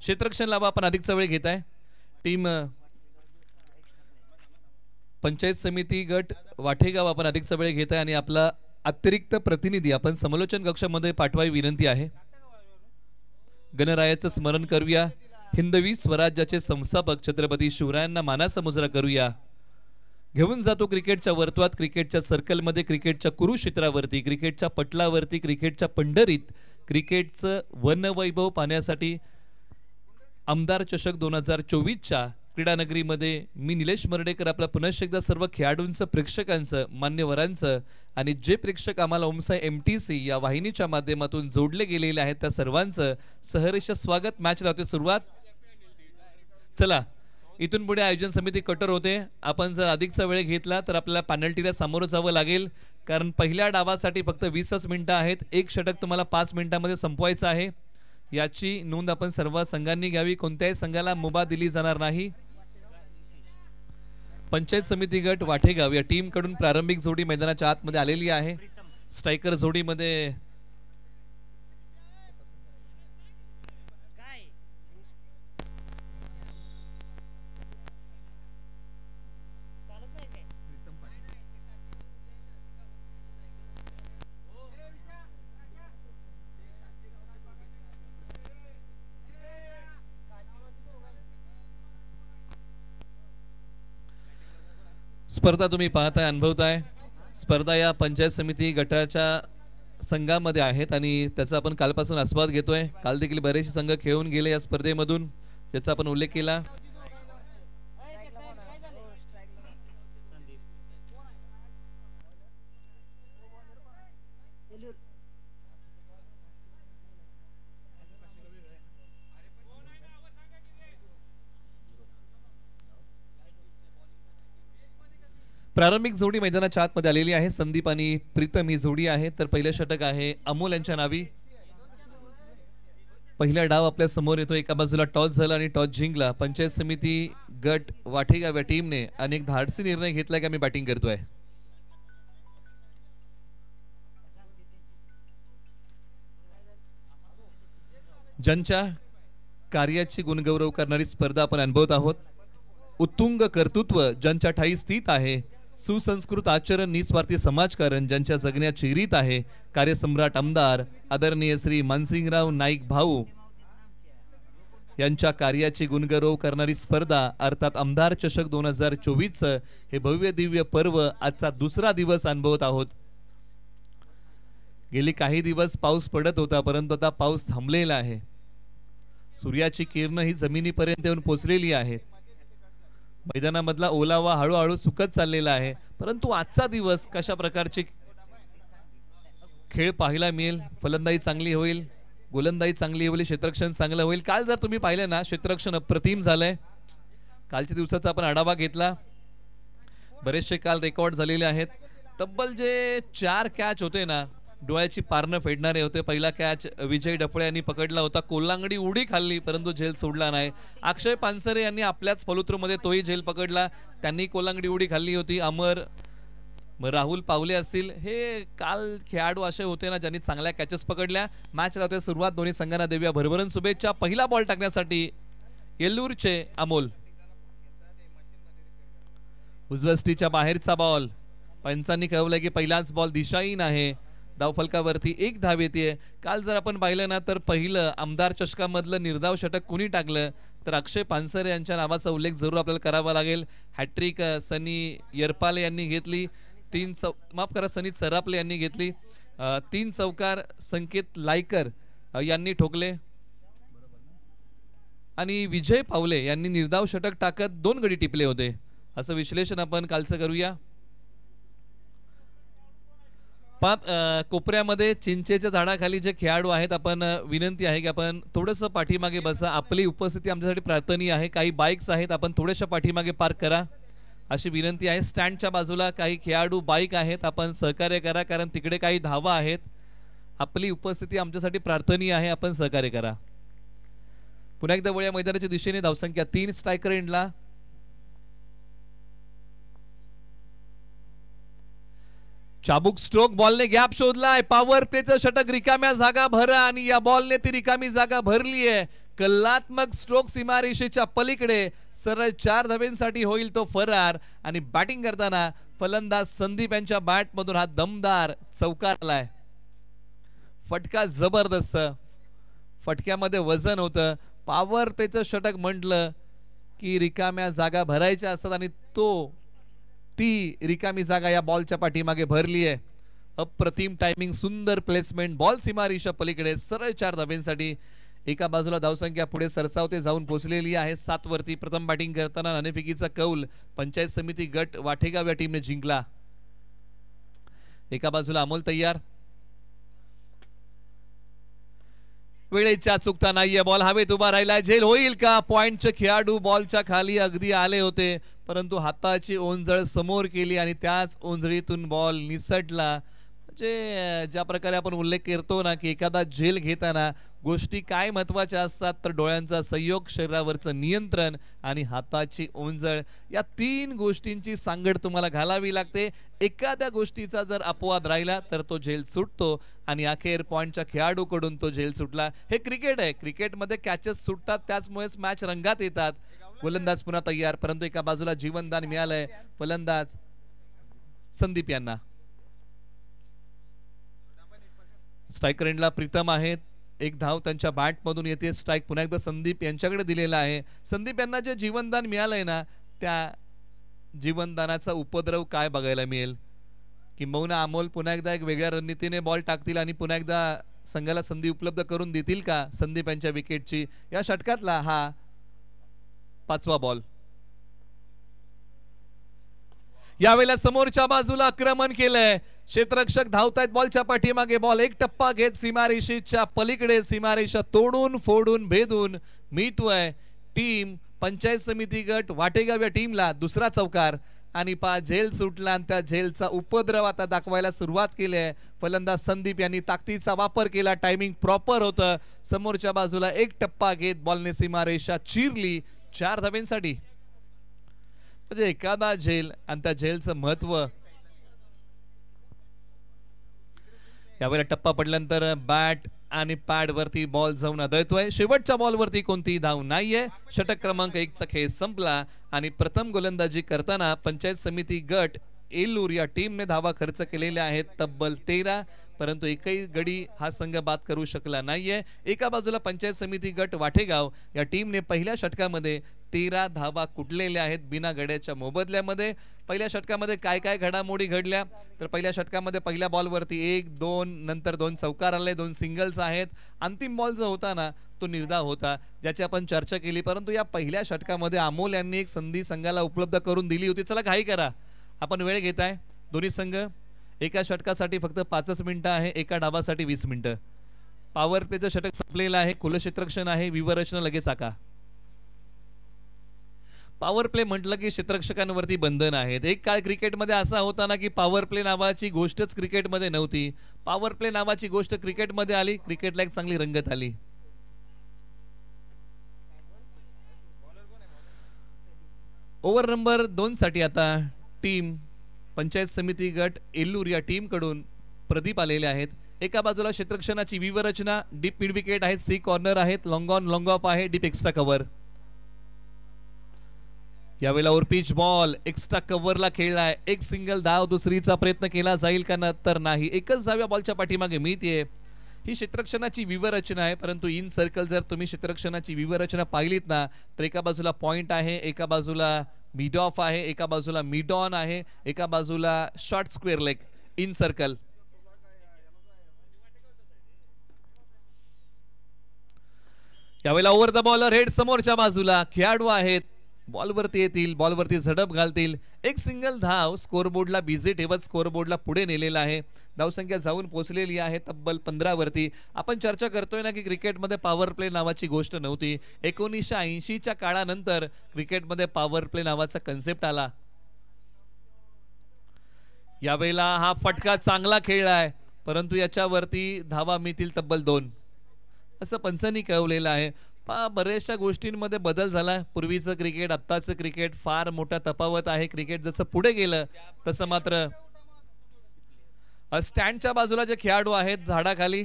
क्षेत्ररक्षण लावा, आपण अधिकचा वेळ घेताय. टीम पंचायत समिती गट वाठेगाव आपण अधिकचा वेळ घेताय आणि आपला अतिरिक्त प्रतिनिधी आपण समालोचन कक्षामध्ये पाठवावी विनंती आहे. गणरायाचं स्मरण करूया. हिंदवी स्वराज्याचे संस्थापक छत्रपती शिवरायांना मानाचा मुजरा करूया. घेऊन जातो क्रिकेटच्या वर्तुळात, क्रिकेटच्या सर्कलमध्ये, क्रिकेटच्या कुरुक्षेत्रावरती, क्रिकेटच्या पटलावरती, क्रिकेटच्या पंढरीत क्रिकेटचं वनवैभव पाहण्यासाठी आमदार चषक 2024च्या क्रीडानगरीमध्ये मी निलेश मर्डेकर आपला पुनश्च एकदा सर्व खेळाडूंचं, प्रेक्षकांचं, मान्यवरांचं आणि जे प्रेक्षक आम्हाला ओमसाई MTC या वाहिनीच्या माध्यमातून जोडले गेलेले आहेत त्या सर्वांचं सहर्ष स्वागत. मॅच लावते सुरुवात. चला, इथून पुढे आयोजन समिती कटर होते. आपण जर अधिकचा वेळ घेतला तर आपल्याला पेनल्टीला सामोरं जावं लागेल, कारण पहिल्या डावासाठी फक्त 20च मिनिटं आहेत. एक षटक तुम्हाला 5 मिनिटांमध्ये संपवायचं आहे. याची नोंद आपण सर्व संघांनी घ्यावी. कोणत्याही संघाला मुभा दिली जाणार नाही. पंचायत समिती गट वाठेगाव या टीम कडून प्रारंभिक जोडी मैदानाच्या आतमध्ये आलेली आहे. स्ट्रायकर जोडीमध्ये स्पर्धा तुम्ही पाहताय, अनुभवताय. स्पर्धा या पंचायत समिती गटाच्या संघामध्ये आहेत आणि त्याचा आपण कालपासून आस्वाद घेतोय. काल देखील बरेचसे संघ खेळून गेले या स्पर्धेमधून, ज्याचा आपण उल्लेख केला. प्रारंभिक जोडी मैदानाच्या आतमध्ये आलेली आहे. संदीप आणि प्रीतम ही जोडी आहे. तर पहिलं षटक आहे अमोल यांच्या नावी. पहिला डाव आपल्या समोर येतो. एका बाजूला टॉस झाला आणि टॉस जिंकला. पंचायत समिती गट वाठेगाव या टीमने अनेक धाडसी निर्णय घेतला की आम्ही बॅटिंग करतोय. ज्यांच्या कार्याची गुणगौरव करणारी स्पर्धा आपण अनुभवत आहोत. उत्तुंग कर्तृत्व ज्यांच्या ठाई स्थित आहे, सुसंस्कृत आचरण, निस्वार्थी समाजकारण ज्यांच्या जगण्याची रीत आहे, कार्यसम्राट आमदार आदरणीय श्री मानसिंगराव नाईक भाऊ यांच्या कार्याची गुणगौरव करणारी स्पर्धा अर्थात आमदार चषक 2024 हे भव्य दिव्य पर्व आजचा दुसरा दिवस अनुभवत आहोत. गेली काही दिवस पाऊस पडत होता, परंतु आता पाऊस थांबलेला आहे. सूर्याची किरण ही जमिनीपर्यंत येऊन पोहोचलेली आहेत. मैदानामधला ओलावा हळूहळू सुकत चाललेला आहे. परंतु आजचा दिवस कशा प्रकारचे खेळ पाहायला मिळेल. फलंदाजी चांगली होईल, गोलंदाजी चांगली होईल, क्षेत्ररक्षण चांगलं होईल. काल जर तुम्ही पाहिलं ना, क्षेत्ररक्षण अप्रतिम झालंय. कालच्या दिवसाचा आपण आढावा घेतला. बरेचसे काल रेकॉर्ड झालेले आहेत. तब्बल जे 4 कॅच होते ना, डोळ्याची पारणं फेडणारे होते. पहिला कॅच विजय डफळे यांनी पकडला होता. कोल्हांगडी उडी खाल्ली परंतु झेल सोडला नाही. अक्षय पानसरे यांनी आपल्याच फलुत्रमध्ये तोही झेल पकडला. त्यांनी कोल्हांगडी उडी खाल्ली होती. अमर, राहुल पावले असतील, हे काल खेळाडू असे होते ना ज्यांनी चांगल्या कॅचेस पकडल्या. मॅच लावते सुरुवात. दोन्ही संघांना देऊया भरभरून शुभेच्छा. पहिला बॉल टाकण्यासाठी येल्लूरचे अमोल. उजव्या स्टीच्या बाहेरचा बॉल. पंचांनी कळवलंय की पहिलाच बॉल दिशाहीन आहे. धावफलकावरती 1 धाव येते. काल जर आपण पाहिलं ना तर पहिलं आमदार चषकामधलं निर्धाव षटक कुणी टाकलं तर अक्षय पानसरे यांच्या नावाचा उल्लेख जरूर आपल्याला करावा लागेल. हॅट्रिक सनी यरपाले यांनी घेतली. सनी चरापले यांनी घेतली. 3 चौकार संकेत लायकर यांनी ठोकले आणि विजय पावले यांनी निर्धाव षटक टाकत 2 गडी टिपले होते. असं विश्लेषण आपण कालचं करूया. कोपऱ्यामध्ये चिंचेच्या झाडाखाली जे खेळाडू आहेत, आपण विनंती आहे की आपण थोडंसं पाठीमागे बसा. आपली उपस्थिती आमच्यासाठी प्रार्थनीय आहे. काही बाईक्स आहेत, आपण थोड्याशा पाठीमागे पार्क करा अशी विनंती आहे. स्टँडच्या बाजूला काही खेळाडू बाईक आहेत, आपण सहकार्य करा कारण तिकडे काही धावा आहेत. आपली उपस्थिती आमच्यासाठी प्रार्थनीय आहे, आपण सहकार्य करा. पुन्हा एकदा वळ्या मैदानाच्या दिशेने धावसंख्या 3 स्ट्रायकर एंडला. चाबुक स्ट्रोक, बॉलने गॅप शोधलाय. पॉवर प्लेचं षटक, रिकाम्या जागा भरा आणि या बॉलने ती रिकामी जागा भरली आहे. कलात्मक स्ट्रोक सीमारेषेच्या पलीकडे, सरळ 4 धाब्यांसाठी होईल तो फरार. आणि बॅटिंग करताना फलंदाज संदीप यांच्या बॅट मधून हा दमदार चौकार आलाय. फटका जबरदस्त, फटक्यामध्ये वजन होतं. पॉवर प्लेचं षटक म्हटलं की रिकाम्या जागा भरायच्या असतात आणि ती रिकामी जागा या बॉलच्या पाठीमागे भरली आहे. अप्रतिम टायमिंग, सुंदर प्लेसमेंट, बॉल सीमारेषा पलीकडे सरळ 4 धाब्यांसाठी. एका बाजूला धावसंख्या पुढे सरसावते जाऊन पोहोचलेली आहे 7 वरती. प्रथम बॅटिंग करताना नाणेफेकीचा कौल पंचायत समिती गट वाटेगाव या टीमने जिंकला. एका बाजूला अमोल तयार, वेळेच्या चुकता नाहीये, बॉल हवेत उभा राहिला. झेल होईल का? पॉइंटचे खेळाडू बॉलच्या खाली अगदी आले होते, परंतु हाताची ओंजळ समोर केली आणि त्याच ओंजळीतून बॉल निसटला. म्हणजे ज्या प्रकारे आपण उल्लेख करतो ना की एखादा झेल घेताना गोष्टी काय महत्वाच्या असतात, तर डोळ्यांचा संयोग, शरीरावरचं नियंत्रण आणि हाताची ओंजळ, या 3 गोष्टींची सांगड तुम्हाला घालावी लागते. एखाद्या गोष्टीचा जर अपवाद राहिला तर तो झेल सुटतो आणि अखेर पॉइंटच्या खेळाडूकडून तो झेल सुटला. हे क्रिकेट आहे, क्रिकेटमध्ये कॅचेस सुटतात, त्याचमुळेच मॅच रंगात येतात. गोलंदाज पुन्हा तयार, परंतु एका बाजूला जीवनदान मिळालंय फलंदाज संदीप यांना. स्ट्रायकर एंडला प्रीतम आहेत, 1 धाव त्यांच्या बॅट मधून येते. स्ट्राइक पुन्हा एकदा संदीप यांच्याकडे दिलेला आहे. संदीप यांना जे जीवनदान मिळालंय ना, त्या जीवनदानाचा उपद्रव काय बघायला मिळेल? किंबहुना अमोल पुन्हा एकदा एक वेगळ्या रणनीतीने बॉल टाकतील आणि पुन्हा एकदा संघाला संधी उपलब्ध करून देतील का संदीप यांच्या विकेटची? या षटकातला हा 5वा बॉल. यावेळेला समोरच्या बाजूला आक्रमण केलंय, क्षेत्ररक्षक धावतायत बॉलच्या पाठीमागे. बॉल एक टप्पा घेत सीमारेषेच्या पलीकडे, सीमारेषा तोडून फोडून भेदून मिळतोय टीम पंचायत समिती गट वाटेगाव या टीमला दुसरा चौकार. आणि झेल सुटला आणि त्या झेलचा उपद्रव आता दाखवायला सुरुवात केली आहे. फलंदाज संदीप यांनी ताकदीचा वापर केला, टायमिंग प्रॉपर होतं. समोरच्या बाजूला एक टप्पा घेत बॉलने सीमारेषा चिरली 4 धाब्यांसाठी. म्हणजे एखादा झेल आणि त्या झेलचं महत्व. यावेळेला टप्पा पडल्यानंतर बॅट आणि पॅड वरती बॉल जाऊन आदळतोय. शेवटच्या बॉल वरती कोणतीही धाव नाहीये. षटक क्रमांक 1 चा खेळ संपला आणि प्रथम गोलंदाजी करताना पंचायत समिती गट एलूर या टीमने धावा खर्च केलेल्या आहेत तब्बल 13, परंतु एकही गडी हा संघ बाद करू शकला नाहीये. एका बाजूला पंचायत समिती गट वाटेगाव या टीमने पहिल्या षटकामध्ये 13 धावा कुटलेल्या आहेत बिना गड्याच्या मोबदल्यामध्ये. पहिल्या षटकामध्ये काय काय घडामोडी घडल्या, तर पहिल्या षटकामध्ये पहिल्या बॉलवरती 1-2 नंतर 2 चौकार आले, 2 सिंगल्स आहेत. अंतिम बॉल जो होता ना तो निर्धाव होता, ज्याची आपण चर्चा केली. परंतु या पहिल्या षटकामध्ये अमोल यांनी एक संधी संघाला उपलब्ध करून दिली होती. चला घाई करा, आपण वेळ घेताय. दोन्ही संघ एका षटकासाठी फक्त 5 मिनिटं आहे, एका डावासाठी 20 मिनिटं. पॉवर प्लेचं षटक संपलेलं आहे, कुलक्षेत्ररक्षण आहे, विवरचना लगेच आका. पॉवर प्ले म्हटलं की क्षेत्ररक्षकांवरती बंधन आहेत. एक काळ क्रिकेटमध्ये असा होता ना की पॉवर प्ले नावाची गोष्टच क्रिकेटमध्ये नव्हती. पॉवर प्ले नावाची गोष्ट क्रिकेटमध्ये आली, क्रिकेटला एक चांगली रंगत आली. ओव्हर नंबर 2 साठी आता टीम पंचायत समिती गट एल्लूर या टीम कडून प्रदीप आलेले आहेत. एका बाजूला क्षेत्ररक्षणाची विवरचना, डीप मिड विकेट आहेत, सी कॉर्नर आहेत, लॉंग ऑन लॉंग ऑफ आहे, डीप एक्स्ट्रा कव्हर. यावेळेला ओव्हरपिच बॉल एक्स्ट्रा कव्हरला खेळलाय. एक सिंगल धाव, दुसरीचा प्रयत्न केला जाईल का? तर नाही, एकच धाव या बॉलच्या पाठीमागे मिळते. ही क्षेत्ररक्षणाची विवरचना आहे, परंतु इन सर्कल जर तुम्ही क्षेत्ररक्षणाची विवरचना पाहिलीत ना तर एका बाजूला पॉइंट आहे, एका बाजूला मिड ऑफ आहे, एका बाजूला मिड ऑन आहे, एका बाजूला short square leg in circle. यावेळेला ओव्हर द बॉलर हेड समोरच्या बाजूला खेळाडू आहेत, बॉलवरती येतील, बॉलवरती झडप घालतील. एक सिंगल धाव स्कोरबोर्डला बिझी ठेवत स्कोरबोर्डला पुढे नेलेला आहे. धावसंख्या जाऊन पोहोचलेली आहे तब्बल 15 वरती. आपण चर्चा करतोय ना की क्रिकेटमध्ये पॉवर प्ले नावाची गोष्ट नव्हती. 1980च्या काळानंतर क्रिकेटमध्ये पॉवर प्ले नावाचा कन्सेप्ट आला. यावेळेला हा फटका चांगला खेळलाय, परंतु याच्यावरती धावा मिळतील तब्बल 2 असं पंचांनी कळवलेलं आहे. बऱ्याचशा गोष्टींमध्ये बदल झाला. पूर्वीचं क्रिकेट आत्ताचं क्रिकेट फार मोठा तफावत आहे. क्रिकेट जसं पुढे गेलं तसं मात्र स्टँडच्या बाजूला जे खेळाडू आहेत झाडाखाली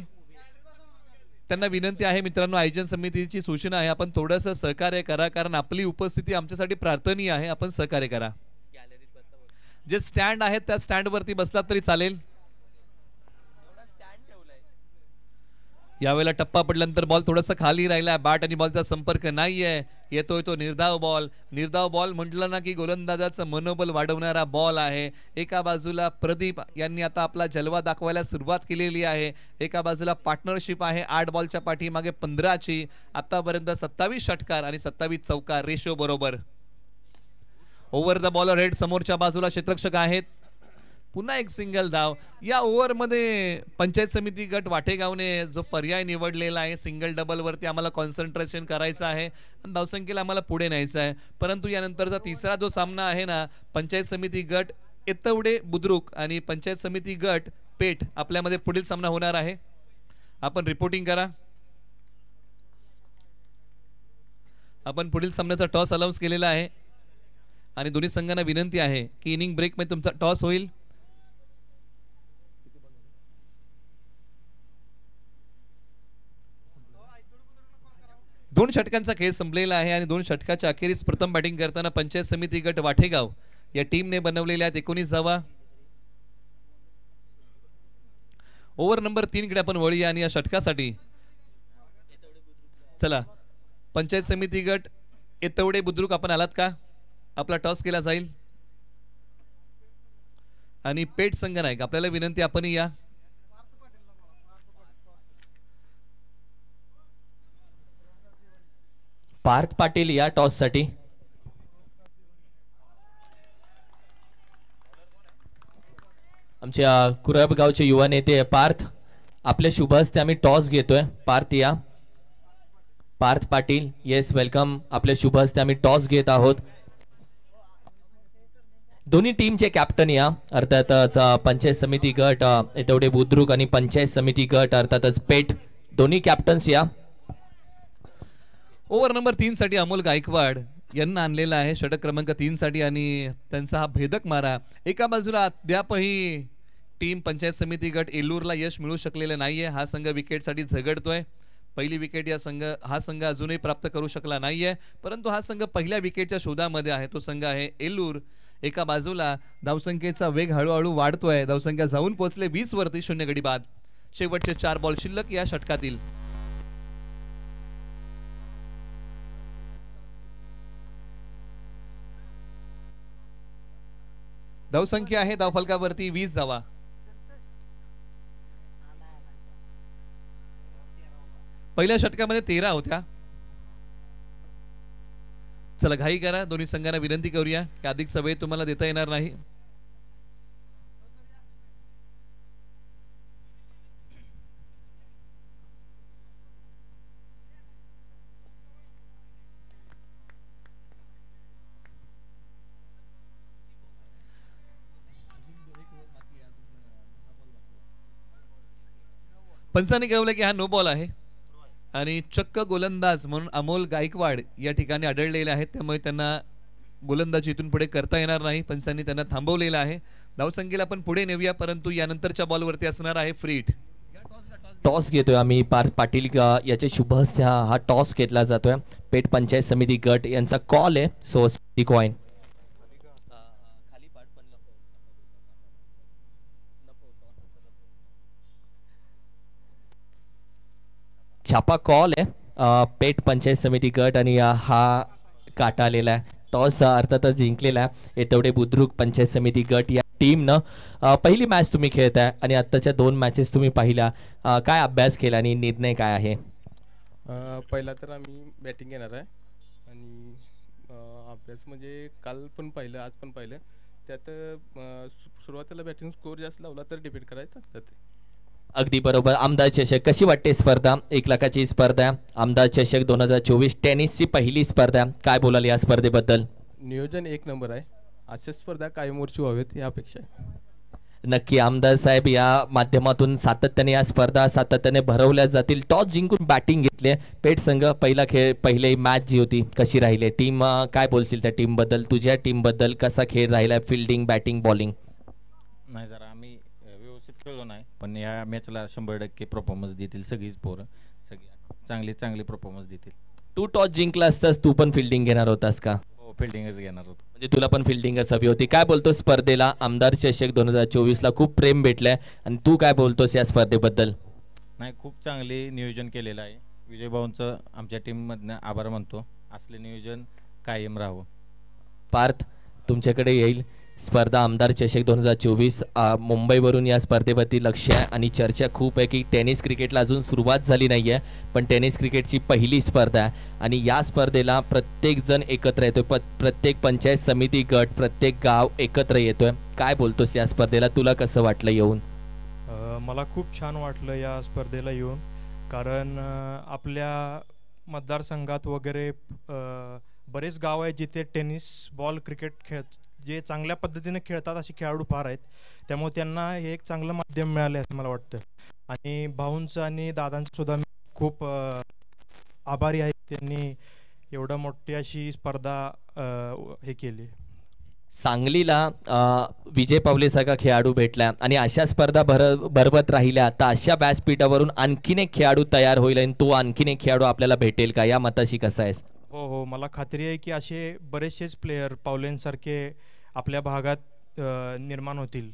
त्यांना विनंती आहे मित्रांनो, आयोजन समितीची सूचना आहे, आपण थोडंसं सहकार्य करा, कारण आपली उपस्थिती आमच्यासाठी प्रार्थनीय आहे. आपण सहकार्य करा. जे स्टँड आहेत त्या स्टँडवरती बसलात तरी चालेल. यावेळेला टप्पा पडल्यानंतर बॉल थोडासा खाली राहिला, बॅट आणि बॉलचा संपर्क नाहीये. येतोय तो निर्धाव बॉल. निर्धाव बॉल म्हटलं ना की गोलंदाजाचं मनोबल वाढवणारा बॉल आहे. एका बाजूला प्रदीप यांनी आता आपला जलवा दाखवायला सुरुवात केलेली आहे. एका बाजूला पार्टनरशिप आहे 8 बॉलच्या पाठीमागे 15ची. आतापर्यंत 27 षटकार आणि 27 चौकार रेशो बरोबर. ओव्हर द बॉलर हेड समोरच्या बाजूला क्षेत्ररक्षक आहेत. पुन्हा एक सिंगल धाव. या ओव्हरमध्ये पंचायत समिती गट वाटेगावने जो पर्याय निवडलेला आहे, सिंगल डबल वरती आम्हाला कॉन्सन्ट्रेशन करायचं आहे, धावसंख्येला आम्हाला पुढे न्यायचं आहे. परंतु यानंतरचा तिसरा जो सामना आहे ना, पंचायत समिती गट एतवडे बुद्रुक आणि पंचायत समिती गट पेठ आपल्यामध्ये पुढील सामना होणार आहे. आपण रिपोर्टिंग करा. आपण पुढील सामन्याचा टॉस अनाउन्स केलेला आहे आणि दोन्ही संघांना विनंती आहे की इनिंग ब्रेकमध्ये तुमचा टॉस होईल. दोन षटकांचा खेळ संपलेला आहे आणि 2 षटकाच्या अखेरीस प्रथम बॅटिंग करताना पंचायत समिती गट वाठेगाव या टीमने बनवलेल्या 19 धावा. ओव्हर नंबर 3 कडे आपण वळूया आणि या षटकासाठी चला पंचायत समिती गट एतवडे बुद्रुक आपण आलात का? आपला टॉस केला जाईल आणि पेठ संघ नायक आपल्याला विनंती आपण या. पार्थ पाटील या टॉस साठी. आमच्या कुराब गावचे युवा नेते पार्थ, आपल्या शुभ हस्ते आम्ही टॉस घेतोय. पार्थ या. Parth Patil, yes welcome. आपल्या शुभ हस्ते आम्ही टॉस घेत आहोत. दोन्ही टीमचे कॅप्टन या, अर्थातच पंचायत समिती गट एतवडे बुद्रुक आणि पंचायत समिती गट अर्थातच पेठ, दोन्ही कॅप्टन्स या. ओव्हर नंबर 3 साठी अमोल गायकवाड यांना आणलेला आहे षटक क्रमांक 3 साठी आणि त्यांचा हा भेदक मारा. एका बाजूला अद्यापही टीम पंचायत समिती गट एलूरला यश मिळू शकलेलं नाहीये. हा संघ विकेटसाठी झगडतोय. पहिली विकेट हा संघ अजूनही प्राप्त करू शकला नाहीये, परंतु हा संघ पहिल्या विकेटच्या शोधामध्ये आहे. तो संघ आहे एलूर. एका बाजूला धावसंख्येचा वेग हळूहळू वाढतोय. धावसंख्या जाऊन पोहोचले 20 वरती. 0 गडी बाद. शेवटचे 4 बॉल शिल्लक या षटकातील. धावसंख्या आहे धावफलकावरती 20 धावा. पहिल्या षटकामध्ये 13 होत्या. चला घाई करा. दोन्ही संघांना विनंती करूया की अधिकचा वेळ तुम्हाला देता येणार नाही. पंचांनी कळवलं की हा नो बॉल आहे आणि चक्क गोलंदाज म्हणून अमोल गायकवाड या ठिकाणी आढळलेले आहेत, त्यामुळे त्यांना गोलंदाजी इथून पुढे करता येणार नाही. पंचांनी त्यांना थांबवलेलं आहे. धावसंख्येला आपण पुढे नेऊया, परंतु यानंतरच्या बॉलवरती असणार आहे फ्री हिट. टॉस घेतोय आम्ही. पार्थ पाटील याचे शुभ हस्ते हा टॉस घेतला जातोय. पेठ पंचायत समिती गट यांचा कॉल आहे. सो कॉइन छापा कॉल आहे. पेठ पंचायत समिती गट आणि हा काटा आलेला आहे. टॉस अर्थातच जिंकलेला आहे एतवडे बुद्रुक पंचायत समिती गट या टीमनं. पहिली मॅच तुम्ही खेळताय आणि आत्ताच्या 2 मॅचेस तुम्ही पाहिल्या. काय अभ्यास केला आणि निर्णय काय आहे? पहिला तर आम्ही बॅटिंग घेणार आहे आणि अभ्यास म्हणजे काल पण पाहिलं, आज पण पाहिलं. त्यात सुरुवातीला बॅटिंग स्कोर जास्त लावला तर डिपेंड करायचं. अगदी बरोबर. आमदार चषक कशी वाटते स्पर्धा? 1 लाखाची स्पर्धा. आमदार चषक 2024 टेनिसची पहिली स्पर्धा. काय बोलाल या स्पर्धेबद्दल? नियोजन 1 नंबर आहे. अशा स्पर्धा कायम वर्षी व्हावेत या अपेक्षा आहे. नक्की आमदार साहेब, या माध्यमातून सातत्याने या स्पर्धा सातत्याने भरवल्या जातील. टॉस जिंकून बॅटिंग घेतली. पेठ संघ पहिली मॅच जी होती कशी राहिली? टीम काय बोलशील त्या टीम बद्दल? तुझ्या टीम बद्दल कसा खेळ राहिला? Fielding, batting, bowling? नाही जरा आम्ही व्यवस्थित खेळलो नाही, पण या मॅचला 100% परफॉर्मन्स देतील सगळीच पोरं. सगळी चांगली परफॉर्मन्स देतील. तू टॉस जिंकला असतास तू पण फिल्डिंग घेणार होतास का? हो, फिल्डिंगच घेणार होतो. म्हणजे तुला पण फिल्डिंगच हवी होती. काय बोलतो स्पर्धेला आमदार चषक 2024ला खूप प्रेम भेटलंय आणि तू काय बोलतोस या स्पर्धेबद्दल? नाही, खूप चांगले नियोजन केलेलं आहे. विजय भाऊंचं आमच्या टीममधनं आभार मानतो. असले नियोजन कायम राहावं. पार्थ तुमच्याकडे येईल. स्पर्धा आमदार चषक 2024 मुंबईवरून या स्पर्धेवरती लक्ष आहे आणि चर्चा खूप आहे की टेनिस क्रिकेटला अजून सुरुवात झाली नाही आहे, पण टेनिस क्रिकेटची पहिली स्पर्धा आहे आणि या स्पर्धेला प्रत्येक जण एकत्र येतोय. प्रत्येक पंचायत समिती गट प्रत्येक गाव एकत्र येतोय. काय बोलतोस या स्पर्धेला? तुला कसं वाटलं येऊन? मला खूप छान वाटलं या स्पर्धेला येऊन, कारण आपल्या मतदारसंघात वगैरे बरेच गाव आहेत जिथे टेनिस बॉल क्रिकेट जे चांगल्या पद्धतीने खेळतात असे खेळाडू फार आहेत. त्यामुळे त्यांना हे एक चांगलं माध्यम मिळालं असं मला वाटतं. आणि भाऊंचं आणि दादांचं सुद्धा मी खूप आभारी आहे. त्यांनी एवढं मोठी अशी स्पर्धा हे केली. सांगलीला विजय पावलेसारखा खेळाडू भेटला आणि अशा स्पर्धा भरवत राहिल्या तर अशा व्यासपीठावरून आणखीन एक खेळाडू तयार होईल आणि तो आणखीन एक खेळाडू आपल्याला भेटेल का? या मताशी कसा आहेस? हो, मला खात्री आहे की असे बरेचसेच प्लेयर पावलेंसारखे आपल्या भागात निर्माण होतील.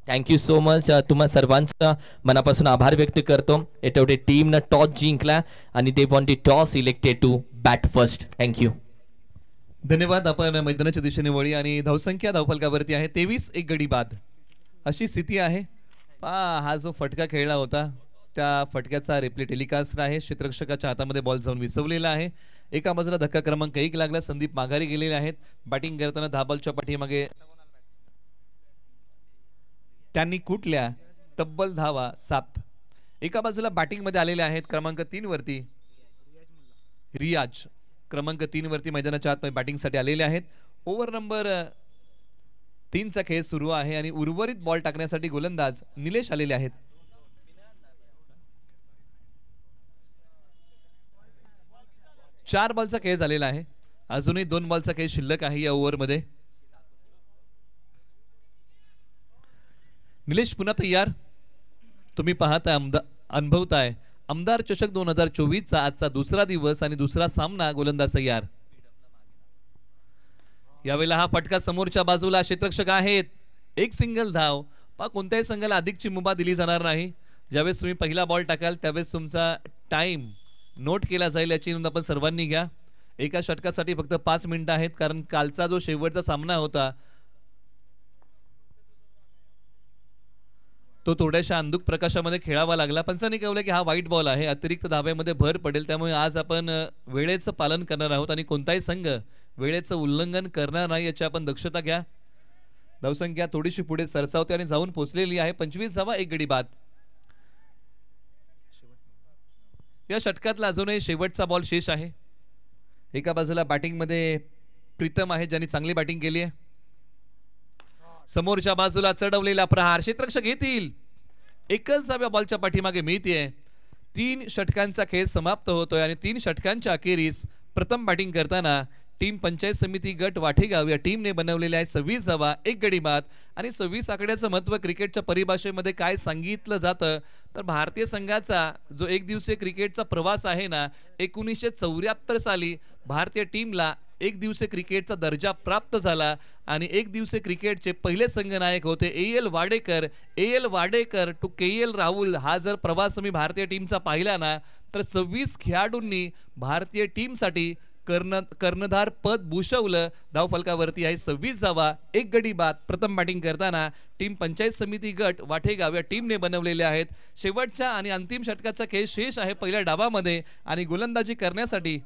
Thank you so much. तुम्हा सर्वांचा मनापासून आभार व्यक्त करतो. तेवढे टीमनं टॉस जिंकला आणि they won the toss elected to bat first. Thank you. धन्यवाद. आपण मैदानाच्या दिशेने वळी आणि धावसंख्या धावफलकावरती आहे 23 एक गडी बाद अशी स्थिती आहे. हा जो फटका खेळला होता त्या फटक्याचा रिप्ले टेलिकास्ट आहे. क्षेत्ररक्षकाच्या हातामध्ये बॉल जाऊन विसवलेला आहे. एका बाजूला धक्का क्रमांक 1 लागला. संदीप माघारी गेलेले आहेत. बॅटिंग करताना 10 बॉलच्या पाठीमागे त्यांनी कुठल्या तब्बल धावा 7. एका बाजूला बॅटिंग मध्ये आलेले आहेत क्रमांक 3 वरती रियाज क्रमांक 3 वरती मैदानाच्या आत बॅटिंग साठी आलेले आहेत. ओव्हर नंबर 3 चा खेळ सुरू आहे आणि उर्वरित बॉल टाकण्यासाठी गोलंदाज निलेश आलेले आहेत. चार बॉलचा खेळ झालेला आहे. अजूनही 2 बॉलचा खेळ शिल्लक आहे या ओव्हर मध्ये. निलेश पुन्हा तयार. तुम्ही पाहताय अनुभवताय आमदार चषक 2024 चा आजचा दुसरा दिवस आणि दुसरा सामना. गोलंदाज तयार. यावेळेला हा फटका समोरच्या बाजूला क्षेत्ररक्षक आहेत. एक सिंगल धाव. कोणत्याही संघाला अधिकची मुभा दिली जाणार नाही. ज्यावेळेस तुम्ही पहिला बॉल टाकाल त्यावेळेस तुमचा टाइम नोट केला जाईल याची नोंद आपण सर्वांनी घ्या. एका षटकासाठी फक्त 5 मिनिटं आहेत, कारण कालचा जो शेवटचा सामना होता तो थोड्याशा अंधुक प्रकाशामध्ये खेळावा लागला. पंचांनी कळवलं की हा व्हाईट बॉल आहे, अतिरिक्त धाब्यामध्ये भर पडेल. त्यामुळे आज आपण वेळेचं पालन करणार आहोत आणि कोणताही संघ वेळेचं उल्लंघन करणार नाही याची आपण दक्षता घ्या. धावसंख्या थोडीशी पुढे सरसावते आणि जाऊन पोहोचलेली आहे. 25 धावा एक गडी बाद. या षटकातला अजूनही शेवटचा बॉल शेष आहे. एका बाजूला बॅटिंग मध्ये प्रीतम आहे ज्यांनी चांगली बॅटिंग केली आहे. समोरच्या बाजूला चढवलेला प्रहार क्षेत्ररक्षक घेतील. एकच धाव्या बॉलच्या पाठीमागे मिळते. 3 षटकांचा खेळ समाप्त होतोय आणि 3 षटकांच्या अखेरीस प्रथम बॅटिंग करताना टीम पंचायत समिती गट वाठेगाव या टीमने बनवलेले आहे 26 धावा एक गडी बाद. आणि 26 आकड्याचं महत्व क्रिकेटच्या परिभाषेमध्ये काय सांगितलं जातं तर भारतीय संघाचा जो एक दिवसीय क्रिकेटचा प्रवास आहे ना, 1974 साली भारतीय टीमला एक दिवसीय क्रिकेटचा दर्जा प्राप्त झाला आणि एक दिवसीय क्रिकेटचे पहिले संघनायक होते AL Wadekar. AL Wadekar to KL Rahul हा जर प्रवास मी भारतीय टीमचा पाहिला ना तर 26 खेळाडूंनी भारतीय टीमसाठी कर्णधार पद भूषवलं. धावफलकावरती आहे 26 धावा एक गडी बाद. प्रथम बॅटिंग करताना टीम पंचायत समिती गट वाठेगाव या टीमने बनवलेले आहेत. शेवटच्या आणि अंतिम षटकाचा खेळ शेष आहे पहिल्या डावामध्ये आणि गोलंदाजी करण्यासाठी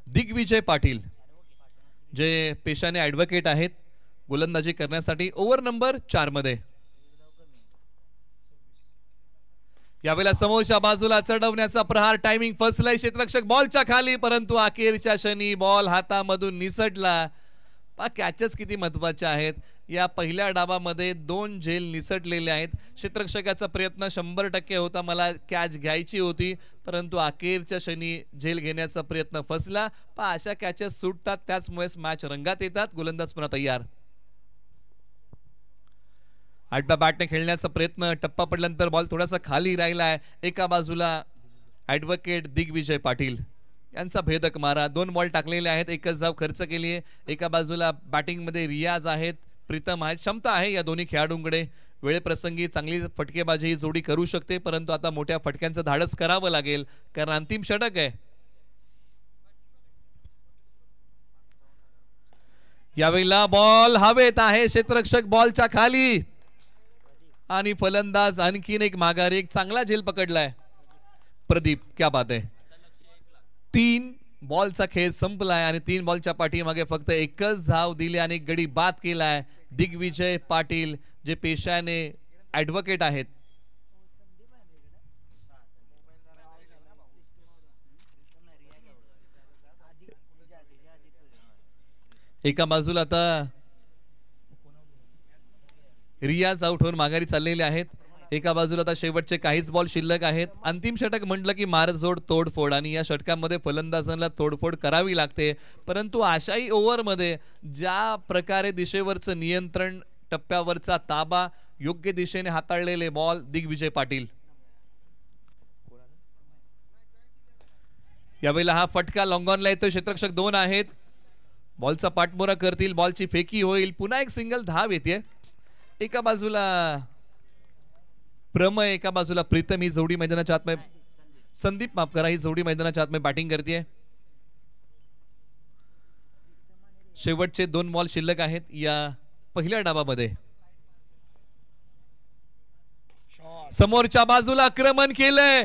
दिग्विजय पाटील जे पेशाने ऍडव्होकेट आहेत गोलंदाजी करण्यासाठी ओव्हर नंबर 4 मध्ये. यावेळेला समोरच्या बाजूला चढवण्याचा प्रहार. टायमिंग फसलाय क्षेत्ररक्षक बॉलच्या खाली, परंतु अखेरच्या क्षणी बॉल हातामधून निसटला. कॅचेस किती महत्वाचे आहेत. या पहिल्या डावामध्ये 2 झेल निसटलेले आहेत. क्षेत्ररक्षकाचा प्रयत्न 100% होता, मला कॅच घ्यायची होती, परंतु अखेरच्या क्षणी झेल घेण्याचा प्रयत्न फसला. अशा कॅचेस सुटतात, त्याचमुळे मॅच रंगात येतात. गोलंदाज पुन्हा तयार. आडव्या बॅटने खेळण्याचा प्रयत्न, टप्पा पडल्यानंतर बॉल थोडासा खाली राहिलाय. एका बाजूला ॲडव्होकेट दिग्विजय पाटील यांचा भेदक मारा. 2 बॉल टाकलेले आहेत, एकच धाव खर्च केली आहे. एका बाजूला बॅटिंगमध्ये रियाज आहेत, प्रीतम आहेत. क्षमता आहे या दोन्ही खेळाडूंकडे. वेळेप्रसंगी चांगली फटकेबाजी ही जोडी करू शकते, परंतु आता मोठ्या फटक्यांचं धाडस करावं लागेल कारण अंतिम षटक आहे. यावेळेला बॉल हवेत आहे, क्षेत्ररक्षक बॉलच्या खाली आणि फलंदाज आणखीन एक माघारी. एक चांगला झेल पकडलाय प्रदीप, क्या बात आहे. 3 बॉलचा खेळ संपलाय आणि 3 बॉलच्या पाठीमागे फक्त एकच धाव दिली आणि एक गडी बाद केलाय दिग्विजय पाटील, जे पेशाने ॲडव्होकेट आहेत. एका बाजूला आता रियाज आउट होऊन माघारी चाललेले आहेत. एका बाजूला आता शेवटचे काहीच बॉल शिल्लक आहेत. अंतिम षटक म्हटलं की मारझोड तोडफोड आणि या षटकामध्ये फलंदाजांना तोडफोड करावी लागते, परंतु आशाई ओव्हरमध्ये ज्या प्रकारे दिशेवरचं नियंत्रण, टप्प्यावरचा ताबा, योग्य दिशेने हाताळलेले बॉल दिग्विजय पाटील. यावेळेला हा फटका लॉंगॉनला येतो. क्षेत्ररक्षक 2 आहेत, बॉलचा पाठमोरा करतील, बॉलची फेकी होईल, पुन्हा एक सिंगल धाव येते. एका बाजूला प्रमय, एका बाजूला प्रीतम. ही जोडी मैदानाच्या आतमध्ये, संदीप माफ करा, ही जोडी मैदानाच्या आतमध्ये बॅटिंग करते. शेवटचे 2 बॉल शिल्लक आहेत या पहिल्या डावामध्ये. समोरच्या बाजूला आक्रमण केलंय,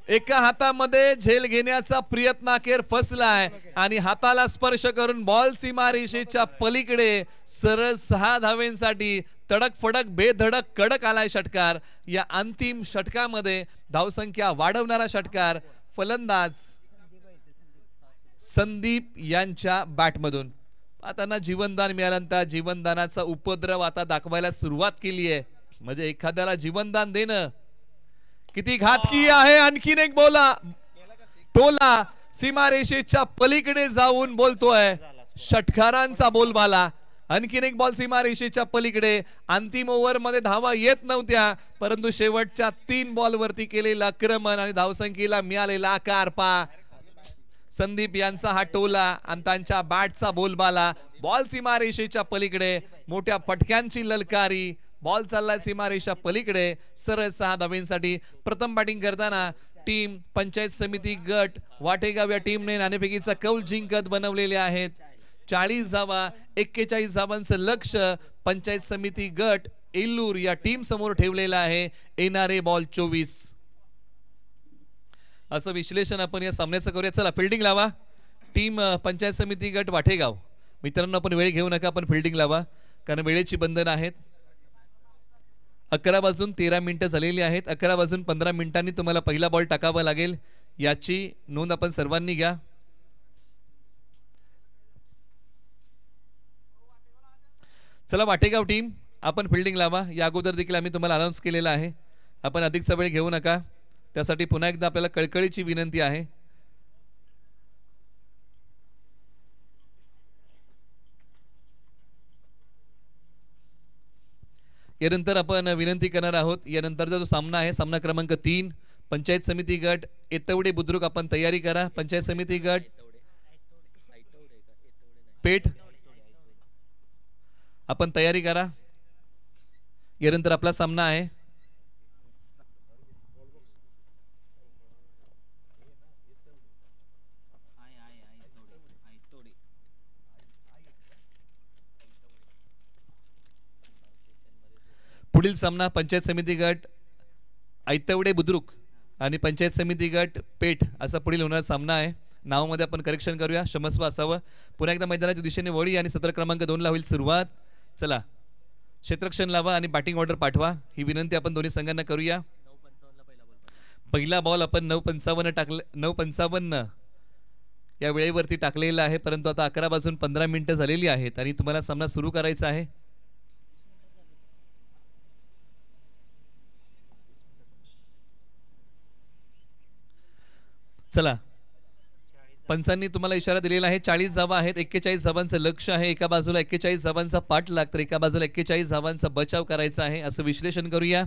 एका हातामध्ये झेल घेण्याचा प्रयत्न अखेर फसलाय आणि हाताला स्पर्श करून बॉल सीमारेषेच्या पलीकडे सरळ 6 धावेंसाठी तडक फडक बेधडक कडक आलाय षटकार. या अंतिम षटकामध्ये धावसंख्या वाढवणारा षटकार फलंदाज संदीप यांच्या बॅटमधून. आता जीवनदान मिळाल्यानंतर जीवनदानाचा उपद्रव आता दाखवायला सुरुवात केली आहे. म्हणजे एखाद्याला जीवनदान देणं किती घातकी आहे. आणखीन एक टोला सीमारेषेच्या पलीकडे जाऊन बोलतोय षटकारांचा बोलबाला. आणखीन एक बॉल सीमारेषेच्या पलीकडे. अंतिम ओव्हर मध्ये धावा येत नव्हत्या, परंतु शेवटच्या 3 बॉल वरती केलेलं आक्रमण आणि धावसंख्येला मिळालेला आकार पा. संदीप यांचा हा टोला आणि त्यांच्या बॅटचा बोलबाला. बॉल सीमारेषेच्या पलीकडे, मोठ्या फटक्यांची ललकारी. बॉल चालला सीमारेषा पलीकडे सरळ 6 धावेंसाठी. प्रथम बॅटिंग करताना टीम पंचायत समिती गट वाटेगाव या टीमने नाणेफेकीचा कौल जिंकत बनवलेले आहेत. 40 धावा, 41 धावांचं लक्ष पंचायत समिती गट एल्लूर या टीम समोर ठेवलेलं आहे. येणारे बॉल 24. असं विश्लेषण आपण या सामन्याचं करूया. चला फिल्डिंग लावा टीम पंचायत समिती गट वाटेगाव. मित्रांनो, आपण वेळ घेऊ नका, आपण फिल्डिंग लावा कारण वेळेची बंधन आहेत. 11 वाजून 13 मिनिटं झालेली आहेत. 11 वाजून 15 मिनिटांनी तुम्हाला पहिला बॉल टाकावा लागेल, याची नोंद आपण सर्वांनी घ्या. चला वाटेगाव टीम, आपण फिल्डिंग लावा. या अगोदर देखील आम्ही तुम्हाला अनाउन्स केलेला आहे. आपण अधिकचा वेळ घेऊ नका, त्यासाठी पुन्हा एकदा आपल्याला कळकळीची विनंती आहे. यानंतर आपण विनंती करणार आहोत, यानंतरचा जो सामना आहे, सामना क्रमांक 3 पंचायत समिती गट येतवडे बुद्रुक. आपण तयारी करा. पंचायत समिती गट पेठ, आपण तयारी करा. यानंतर आपला सामना आहे पुढील सामना पंचायत समिती गट ऐतवडे बुद्रुक आणि पंचायत समिती गट पेठ असा पुढील होणारा सामना आहे. नावामध्ये आपण करेक्शन करूया, क्षमस्व असावं. पुन्हा एकदा मैदानाच्या दिशेने वळी आणि सत्र क्रमांक 2 ला होईल सुरुवात. चला क्षेत्ररक्षण लावा आणि बॅटिंग ऑर्डर पाठवा, ही विनंती आपण दोन्ही संघांना करूया. पहिला बॉल आपण 9:55 टाकले, 9:55 या वेळेवरती टाकलेला आहे, परंतु आता 11 वाजून 15 मिनिटं झालेली आहेत आणि तुम्हाला सामना सुरू करायचा आहे. चला पंचांनी तुम्हाला इशारा दिलेला आहे. 40 धावा आहेत, 41 धावांचं लक्ष आहे. एका बाजूला 41 धावांचा पाठलाग तर एका बाजूला 41 धावांचा बचाव करायचा आहे, असं विश्लेषण करूया.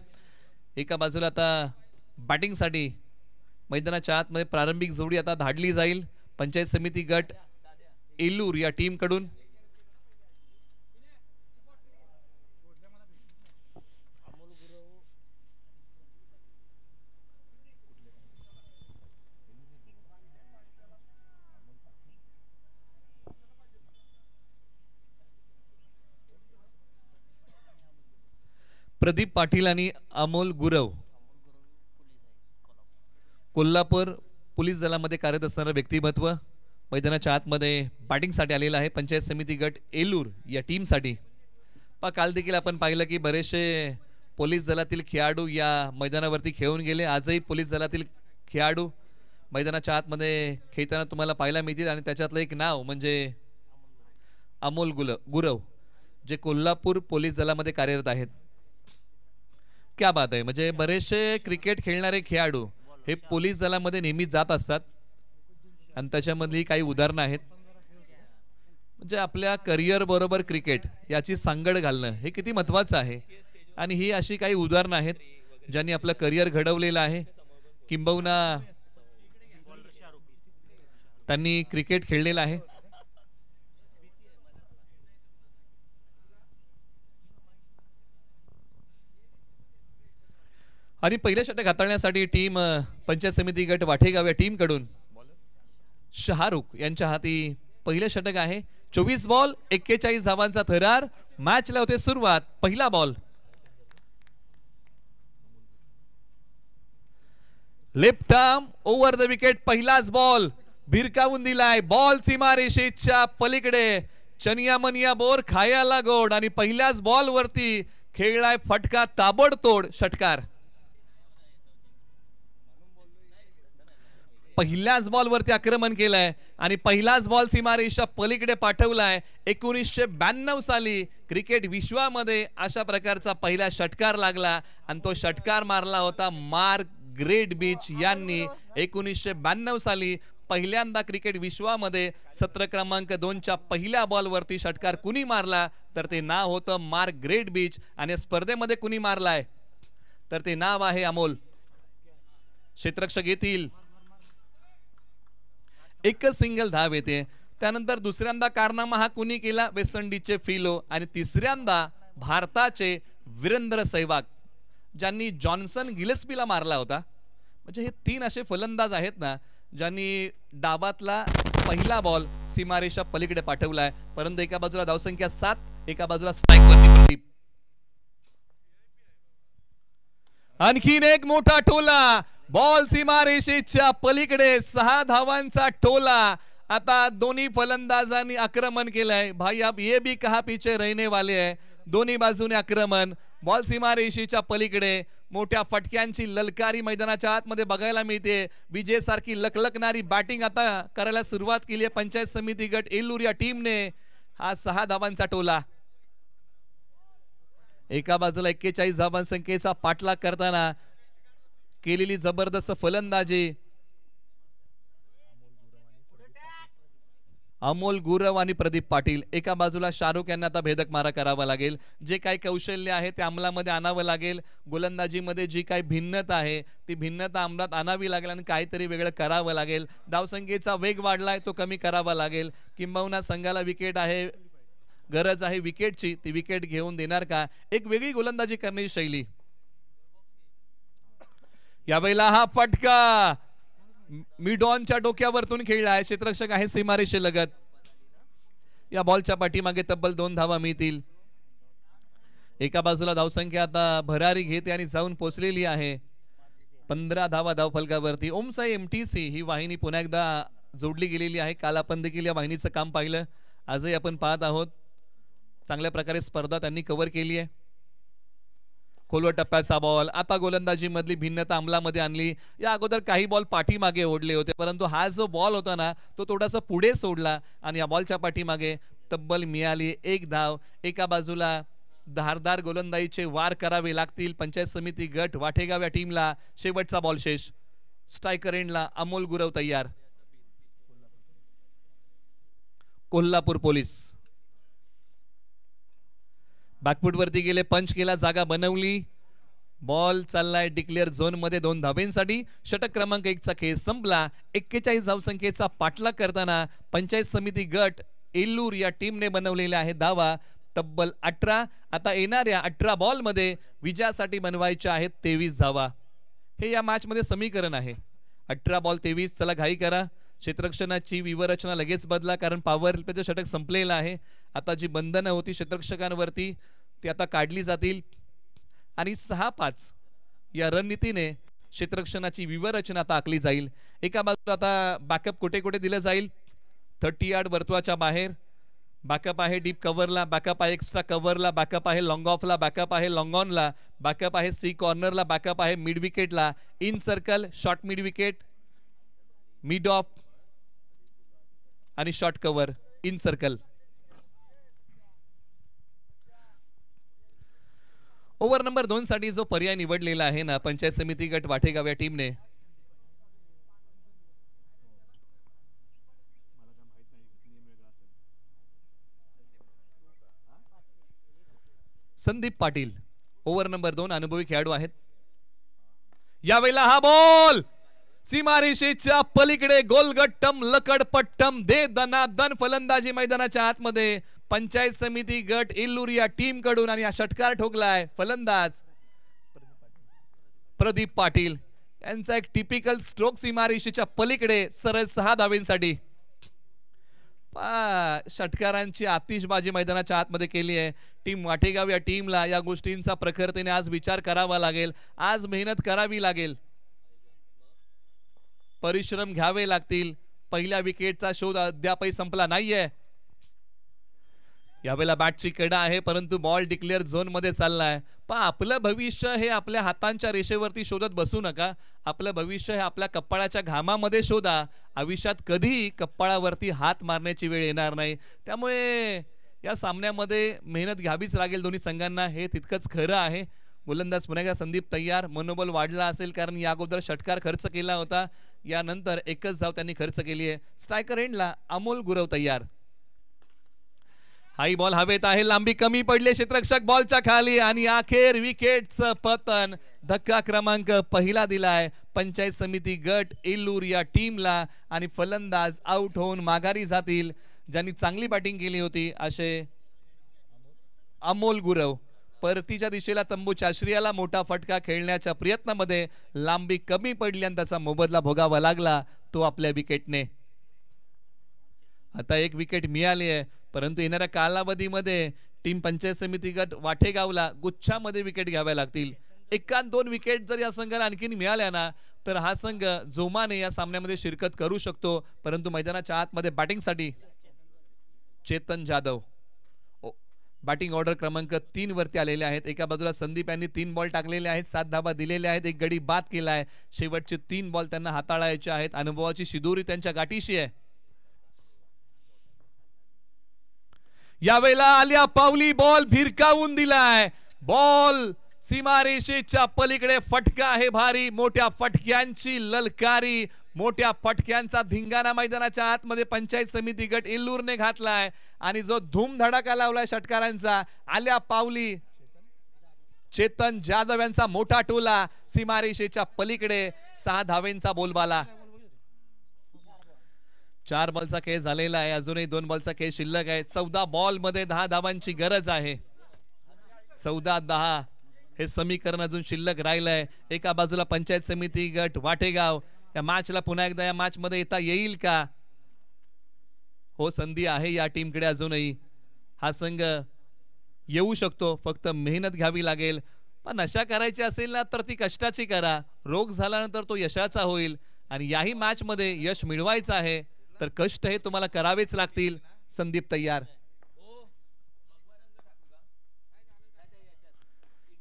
एका बाजूला आता बॅटिंगसाठी मैदानाच्या आतमध्ये प्रारंभिक जोडी आता धाडली जाईल पंचायत समिती गट एलूर या टीम कडून. प्रदीप पाटील आणि अमोल गुरव कोल्हापूर पोलीस दलामध्ये कार्यरत असणारं व्यक्तिमत्व मैदानाच्या आतमध्ये बॅटिंगसाठी आलेलं आहे पंचायत समिती गट एलूर या टीमसाठी. काल देखील आपण पाहिलं की बरेचसे पोलीस दलातील खेळाडू या मैदानावरती खेळून गेले. आजही पोलीस दलातील खेळाडू मैदानाच्या आतमध्ये खेळताना तुम्हाला पाहायला मिळतील आणि त्याच्यातलं एक नाव म्हणजे अमोल गुरव जे कोल्हापूर पोलीस दलामध्ये कार्यरत आहेत. क्या बात आहे. म्हणजे बरेचसे क्रिकेट खेळणारे खेळाडू हे पोलीस दलामध्ये नेहमी जात असतात आणि त्याच्यामधली काही उदाहरणं आहेत. म्हणजे आपल्या करिअर बरोबर क्रिकेट याची सांगड घालणं हे किती महत्वाचं आहे आणि ही अशी काही उदाहरणं आहेत ज्यांनी आपलं करिअर घडवलेलं आहे. किंबहुना त्यांनी क्रिकेट खेळलेलं आहे. आणि पहिल्या षटक हाताळण्यासाठी टीम पंचायत समिती गट वाठेगाव या टीम कडून शाहरुख यांच्या हाती पहिलं षटक आहे. 24 बॉल 41 धावांचा थरार. मॅचला होते सुरुवात. पहिला ball left arm over the wicket. पहिलाच बॉल भिरकावून दिलाय. बॉल सीमारेषेच्या पलीकडे. चनिया मनिया बोर खायाला गोड आणि पहिल्याच बॉल वरती खेळलाय फटका ताबडतोड षटकार. पहिल्याच बॉल वरती आक्रमण केलंय आणि पहिलाच बॉल सीमारेषा पलीकडे पाठवलाय. 1992 साली क्रिकेट विश्वामध्ये अशा प्रकारचा पहिला षटकार लागला आणि तो षटकार मारला होता मार्क ग्रेट बीच यांनी 1992 साली. पहिल्यांदा क्रिकेट विश्वामध्ये सत्र क्रमांक 2च्या पहिल्या बॉल वरती षटकार कुणी मारला तर ते नाव होतं मार्क ग्रेट बीच आणि स्पर्धेमध्ये कुणी मारलाय तर ते नाव आहे अमोल. क्षेत्ररक्षक येतील. एकच सिंगल धाव येते. त्यानंतर दुसऱ्यांदा कारनामा हा कुणी केला वेस्ट इंडिजचे फिलो आणि तिसऱ्यांदा भारताचे वीरेंद्र सहवाग ज्यांनी जॉन्सन गिलेस्पीला मारला होता. म्हणजे हे 3 असे फलंदाज आहेत ना ज्यांनी डाबातला पहिला बॉल सीमारेषा पलीकडे पाठवलाय. परंतु एका बाजूला धावसंख्या 7 एका बाजूला स्ट्राईक वरती प्रदीप. आणखीन एक मोठा टोला. बॉल सीमारेषेच्या पलीकडे 6 धावांचा टोला. आता दोन्ही फलंदाजांनी आक्रमण केलंय. भाई अब ये भी कहा पीछे रहने वाले है. दोन्ही बाजूने आक्रमण. बॉल सीमारेषेच्या पलीकडे. मोठ्या फटक्यांची ललकारी मैदानाच्या आतमध्ये बघायला मिळते. विजेसारखी लकलकणारी बॅटिंग आता करायला सुरुवात केली आहे पंचायत समिती गट एलूर या टीमने. हा 6 धावांचा टोला. एका बाजूला 41 धावांसंख्येचा पाठलाग करताना केलेली जबरदस्त फलंदाजी अमोल गुरव आणि प्रदीप पाटील. एका बाजूला शाहरुख यांना आता भेदक मारा करावा लागेल. जे काही कौशल्य आहे ते अंमलामध्ये आणावं लागेल. गोलंदाजीमध्ये जी काही भिन्नता आहे ती भिन्नता अंमलात आणावी लागेल आणि काहीतरी वेगळं करावं लागेल. धावसंख्येचा वेग वाढलाय तो कमी करावा लागेल. किंबहुना संघाला विकेट आहे गरज आहे विकेटची. ती विकेट घेऊन देणार का. एक वेगळी गोलंदाजी करण्याची शैली. यावेळेला हा फटका मिडॉनच्या डोक्यावरतून खेळलाय. क्षेत्ररक्षक आहे सीमारेषे लगत. या बॉलच्या पाठीमागे तब्बल 2 धावा मिळतील. एका बाजूला धावसंख्या आता भरारी घेते आणि जाऊन पोहोचलेली आहे 15 धावा धावफलकावरती. ओमसाई MTC ही वाहिनी पुन्हा एकदा जोडली गेलेली आहे. काल आपण देखील या वाहिनीचं काम पाहिलं. आजही आपण पाहत आहोत. चांगल्या प्रकारे स्पर्धा त्यांनी कव्हर केली आहे. खोलवर टप्प्याचा बॉल. आता गोलंदाजी मधली भिन्नता अंमलामध्ये आणली. या अगोदर काही बॉल पाठीमागे ओढले होते परंतु हा जो बॉल होता ना तो थोडासा पुढे सोडला आणि या बॉलच्या पाठीमागे तब्बल मिळाली 1 धाव. एका बाजूला धारदार गोलंदाजीचे वार करावे लागतील पंचायत समिती गट वाठेगाव या टीमला. शेवटचा बॉल शेष. स्ट्रायकर एंडला अमोल गुरव तयार. कोल्हापूर पोलीस. बॅकफूट वरती गेले, पंच केला, जागा बनवली, बॉल चाललाय डिक्लेअर झोन मध्ये 2 धाब्यांसाठी. षटक क्रमांक 1 चा खेळ संपला. 41 धावसंख्येचा पाठलाग करताना पंचायत समिती गट एल्लूर या टीमने बनवलेला आहे धावा तब्बल 18. आता येणाऱ्या 18 बॉल मध्ये विजयासाठी बनवायच्या आहेत 23 धावा. हे या मॅच मध्ये समीकरण आहे. 18 बॉल 23. चला घाई करा, क्षेत्ररक्षणाची विवरचना लगेच बदला, कारण पॉवर प्लेचं षटक संपलेलं आहे. आता जी बंधनं होती क्षेत्ररक्षकांवरती ती आता काढली जातील आणि 6-5 या रणनीतीने क्षेत्ररक्षणाची विवरचना आता आखली जाईल. एका बाजूला आता बॅकअप कुठे कुठे दिलं जाईल. 30 यार्ड वर्तुळाच्या बाहेर बॅकअप आहे, डीप कव्हरला बॅकअप आहे, एक्स्ट्रा कव्हरला बॅकअप आहे, लॉंग ऑफला बॅकअप आहे, लॉंग ऑनला बॅकअप आहे, सी कॉर्नरला बॅकअप आहे, मिड विकेटला, in circle, short mid wicket, mid off आणि short cover, in circle. Over number 2 साठी जो पर्याय निवडलेला आहे ना पंचायत समिती गट वाटेगाव या टीमने, संदीप पाटील ओव्हर नंबर 2 अनुभवी खेळाडू आहेत. यावेळेला हा बॉल सीमारेषेच्या पलीकडे गोलगट्टम लकडपट्टम दे दनादन फलंदाजी मैदानाच्या आतमध्ये पंचायत समिती गट एल्लूर या टीम कडून, आणि हा षटकार ठोकलाय फलंदाज प्रदीप पाटील यांचा एक टिपिकल स्ट्रोक सीमारेषेच्या पलीकडे सरळ 6 धावेंसाठी. षटकारांची आतिषबाजी मैदानाच्या आतमध्ये केली आहे टीम वाटेगाव या टीमला. या गोष्टींचा प्रखरतेने आज विचार करावा लागेल, आज मेहनत करावी लागेल, परिश्रम घ्यावे लागतील. पहिल्या विकेटचा शोध अद्यापही संपला नाहीये. यावेळेला बॅटची कडा आहे परंतु बॉल डिक्लेअर झोन मध्ये चाललाय. पण आपलं भविष्य हे आपल्या हातांच्या रेषेवरती शोधत बसू नका. आपलं भविष्य हे आपल्या कपाळाच्या घामामध्ये शोधा. आयुष्यात कधी कपाळावरती हात मारण्याची वेळ येणार नाही. त्यामुळे या सामन्यामध्ये मेहनत घ्यावीच लागेल दोन्ही संघांना, हे तितकंच खरं आहे. गोलंदाज पुन्हा एकदा संदीप तयार. मनोबल वाढला असेल कारण या अगोदर षटकार खर्च केला होता, यानंतर एकच धाव त्यांनी खर्च केली आहे. स्ट्रायकर एंडला अमोल गुरव तयार. हाई बॉल हवेत आहे, लांबी कमी पडली, क्षेत्ररक्षक बॉलच्या खाली आणि अखेर विकेटचं पतन. धक्का क्रमांक पहिला दिलाय पंचायत समिती गट एल्लूर या टीमला आणि फलंदाज आउट होऊन माघारी जातील. ज्यांनी चांगली बॅटिंग केली होती असे अमोल गुरव. परतीच्या दिशेला तंबूच्या आश्रयाला मोठा फटका खेळण्याच्या प्रयत्नामध्ये लांबी कमी पडली आणि त्याचा मोबदला भोगावा लागला तो आपल्या विकेटने. आता एक विकेट मिळाली आहे परंतु येणाऱ्या कालावधीमध्ये टीम पंचायत समिती गट वाटेगावला गुच्छामध्ये विकेट घ्याव्या लागतील. 1-2 विकेट जर या संघाला आणखी मिळाल्या ना तर हा संघ जोमाने या सामन्यामध्ये शिरकत करू शकतो. परंतु मैदानाच्या आतमध्ये बॅटिंगसाठी चेतन जाधव बॅटिंग ऑर्डर क्रमांक 3 वरती आलेले आहेत. एका बाजूला संदीप यांनी 3 बॉल टाकलेले आहेत, 7 धाबा दिलेल्या आहेत, एक गडी बाद केलाय. शेवटचे 3 बॉल त्यांना हाताळायचे आहेत. अनुभवाची शिदोरी त्यांच्या गाठीशी आहे. यावेळेला आल्या पावली बॉल भिरकावून दिलाय. बॉल सीमारेषेच्या पलीकडे, फटका आहे भारी, मोठ्या फटक्यांची ललकारी, मोठ्या फटक्यांचा धिंगाणा मैदानाच्या आतमध्ये पंचायत समिती गट एल्लूरने घातलाय आणि जो धूमधडाका लावलाय षटकारांचा. आल्या पावली चेतन जाधव यांचा मोठा टोला सीमारेषेच्या पलीकडे 6 धावेंचा बोलबाला. 4 बॉलचा खेळ झालेला आहे, अजूनही 2 बॉलचा खेळ शिल्लक आहे. 14 बॉल मध्ये 10 धावांची गरज आहे. 14-10 हे समीकरण अजून शिल्लक राहिलंय. एका बाजूला पंचायत समिती गट वाटेगाव या मॅचला पुन्हा एकदा या मॅच मध्ये येता येईल का? हो, संधी आहे या टीमकडे अजूनही. हा संघ येऊ शकतो, फक्त मेहनत घ्यावी लागेल. पण नशा करायची असेल ना तर ती कष्टाची करा. रोग झाल्यानंतर तो यशाचा होईल आणि याही मॅच मध्ये यश मिळवायचं आहे तर कष्ट हे तुम्हाला करावेच लागतील. संदीप तयार.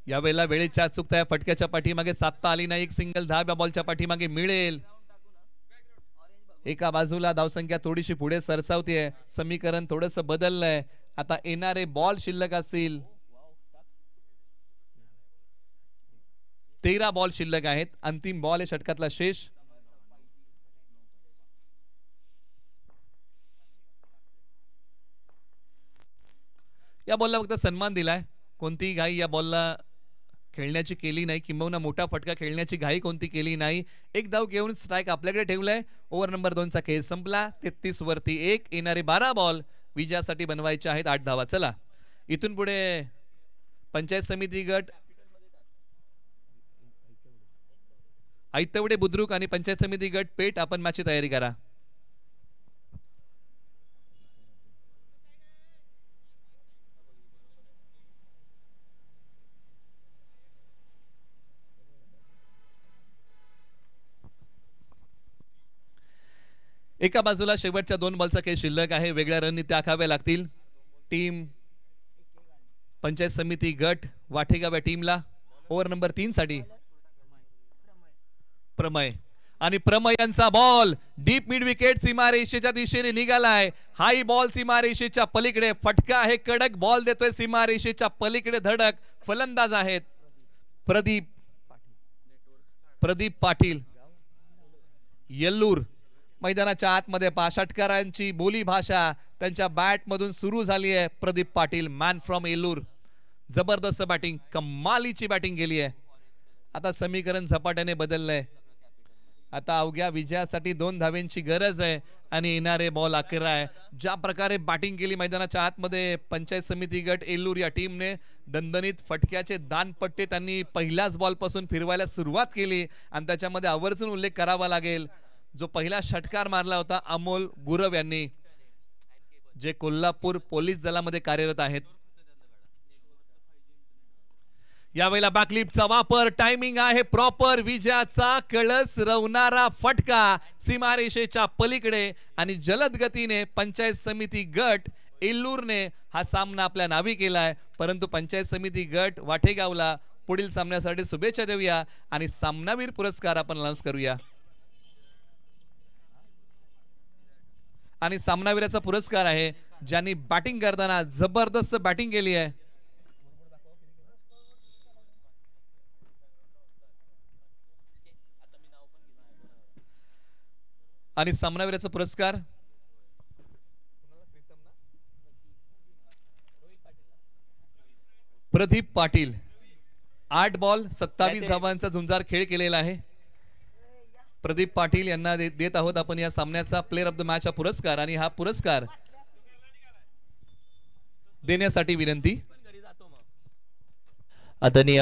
यावेळेला वेळेच्या अचूकता फटक्याच्या पाठीमागे साधता आली नाही. एक सिंगल धाव या बॉलच्या पाठीमागे मिळेल. एका बाजूला धावसंख्या थोडीशी पुढे सरसावतीये, समीकरण थोडंसं बदललंय. आता येणारे बॉल शिल्लक असतील 13 बॉल शिल्लक आहेत. अंतिम बॉल आहे षटकातला शेष. या बॉलला फक्त सन्मान दिलाय. कोणतीही घाई या बॉलला खेळण्याची केली नाही, किंबहुना मोठा फटका खेळण्याची घाई कोणती केली नाही. एक धाव घेऊन स्ट्राईक आपल्याकडे ठेवलाय. ओव्हर नंबर 2 चा खेळ संपला. 33 वरती 1. येणारे 12 बॉल विजयासाठी बनवायचे आहेत 8 धावा. चला इथून पुढे पंचायत समिती गट ऐतवडे बुद्रुक आणि पंचायत समिती गट पेठ आपण मॅचची तयारी करा. एका बाजूला शेवटच्या 2 बॉलचा खेळ शिल्लक आहे. वेगळ्या रणनीत्या आखाव्या लागतील. टीम पंचायत समिती गट वाठेगाव या टीमला ओव्हर नंबर 3 साठी प्रमय आणि प्रमय यांचा बॉल डीप मिड विकेट सीमारेषेच्या दिशेने निघालाय. हाई बॉल सीमारेषेच्या पलीकडे. फटका आहे कडक. बॉल देतोय सीमारेषेच्या पलीकडे. धडक. फलंदाज आहेत प्रदीप पाटील येल्लूर. मैदानाच्या आतमध्ये षटकारांची बोली भाषा त्यांच्या बॅट मधून सुरू झाली आहे. Pradeep Patil man from Yellur. जबरदस्त बॅटिंग, कमालीची बॅटिंग गेली आहे. आता समीकरण झपाट्याने बदललंय. आता अवघ्या विजयासाठी 2 धावेंची गरज आहे आणि येणारे बॉल 11 आहे. ज्या प्रकारे बॅटिंग केली मैदानाच्या आतमध्ये पंचायत समिती गट येल्लूर या टीमने, दणदणीत फटक्याचे दानपट्टे त्यांनी पहिल्याच बॉल पासून फिरवायला सुरुवात केली आणि त्याच्यामध्ये आवर्जून उल्लेख करावा लागेल जो पहिला षटकार मारला होता अमोल गुरव यांनी, जे कोल्हापूर पोलीस दलामध्ये कार्यरत आहेत. यावेळेला बॅकलिपचा वापर. टायमिंग आहे प्रॉपर. विजयाचा कळस रवणारा फटका सीमारेषेच्या पलीकडे आणि जलद गतीने पंचायत समिती गट येल्लूरने हा सामना आपल्या नावी केलाय. परंतु पंचायत समिती गट वाठेगावला पुढील सामन्यासाठी शुभेच्छा देऊया आणि सामनावीर पुरस्कार आपण अनाउन्स करूया. आणि सामनावीराचा पुरस्कार आहे ज्यांनी बॅटिंग करताना जबरदस्त बॅटिंग केली आहे. आणि सामनावीराचा पुरस्कार प्रदीप पाटील. 8 बॉल 27 धावांचा झुंजार खेळ केलेला आहे. प्रदीप पाटील यांना देत आहोत आपण या सामन्याचा प्लेयर ऑफ द मॅच हा पुरस्कार. आणि हा पुरस्कार देण्यासाठी विनंती आदरणीय